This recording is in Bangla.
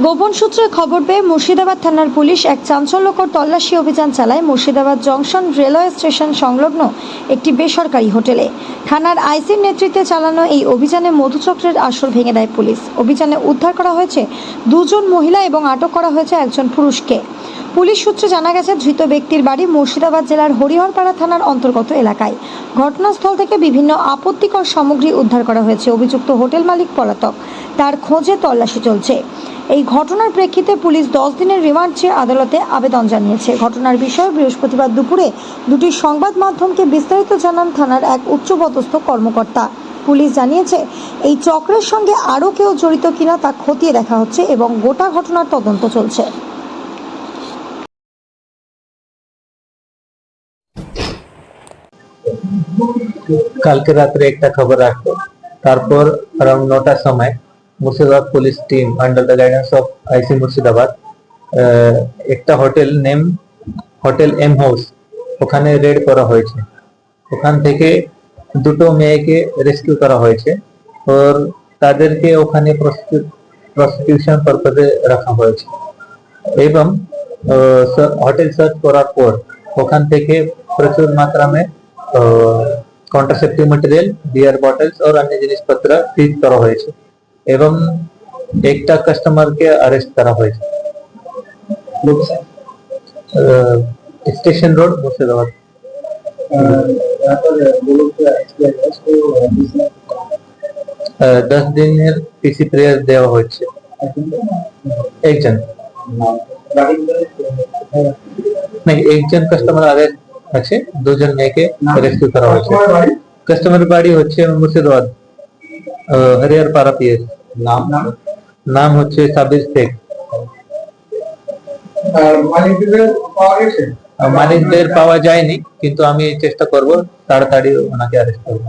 গোপন সূত্রে খবর পেয়ে মুর্শিদাবাদ থানার পুলিশ এক চাঞ্চল্যকর তল্লাশি অভিযান চালায় মুর্শিদাবাদ জংশন রেলওয়ে স্টেশন সংলগ্ন একটি বেসরকারি হোটেলে। থানার আইসির নেতৃত্বে চালানো এই অভিযানে মধুচক্রের আসর ভেঙে দেয় পুলিশ। অভিযানে উদ্ধার করা হয়েছে 2 জন মহিলা এবং আটক করা হয়েছে একজন পুরুষকে। পুলিশ সূত্রে জানা গেছে, ধৃত ব্যক্তির বাড়ি মুর্শিদাবাদ জেলার হরিহরপাড়া থানার অন্তর্গত এলাকায়। ঘটনাস্থল থেকে বিভিন্ন আপত্তিকর সামগ্রী উদ্ধার করা হয়েছে। অভিযুক্ত হোটেল মালিক পলাতক, তার খোঁজে তল্লাশি চলছে। এই ঘটনার প্রেক্ষিতে পুলিশ 10 দিনের রিমান্ড চেয়ে আদালতে আবেদন জানিয়েছে। ঘটনার বিষয়ে বৃহস্পতিবার দুপুরে দুটি সংবাদ মাধ্যমকে বিস্তারিত জানান থানার এক উচ্চপদস্থ কর্মকর্তা। পুলিশ জানিয়েছে, এই চক্রের সঙ্গে আরও কেউ জড়িত কিনা তা খতিয়ে দেখা হচ্ছে এবং গোটা ঘটনার তদন্ত চলছে। কালকে রাত্রে একটা খবর আসলো, তারপর अराउंड 9টার সময় Murshidabad police team under the guidance of IC Murshidabad একটা hotel name hotel M house ওখানে রেড করা হয়েছে। ওখান থেকে দুটো মেয়েকে রেস্কিউ করা হয়েছে और তাদেরকে ওখানে প্রস্টিটিউশন পারপাসে রাখা হয়েছে এবং হোটেল সার্চ করার পর ওখান থেকে প্রচুর মাত্রা में कॉन्ट्रासेप्टिव मटेरियल, बियर बॉटल्स और अन्य जिनिस पत्र सीज करा হয়েছে এবং একটা কাস্টমার কে अरेस्ट करा হয়েছে। Station road Murshidabad. 10 দিনের পিসি প্রেয়ার দেওয়া হয়েছে। একজন একজন কাস্টমার अरेस्ट আছে, 2 জন মেয়েকে রেস্কিউ করা হয়েছে। কাস্টমার বাড়ি হচ্ছে মুর্শিদাবাদ হরিহরপাড়া পিএস। নাম হচ্ছে সাবির শেখ। মালিকদের পাওয়া যায়নি, কিন্তু আমি চেষ্টা করব তাড়াতাড়ি ওনাকে অ্যারেস্ট করব।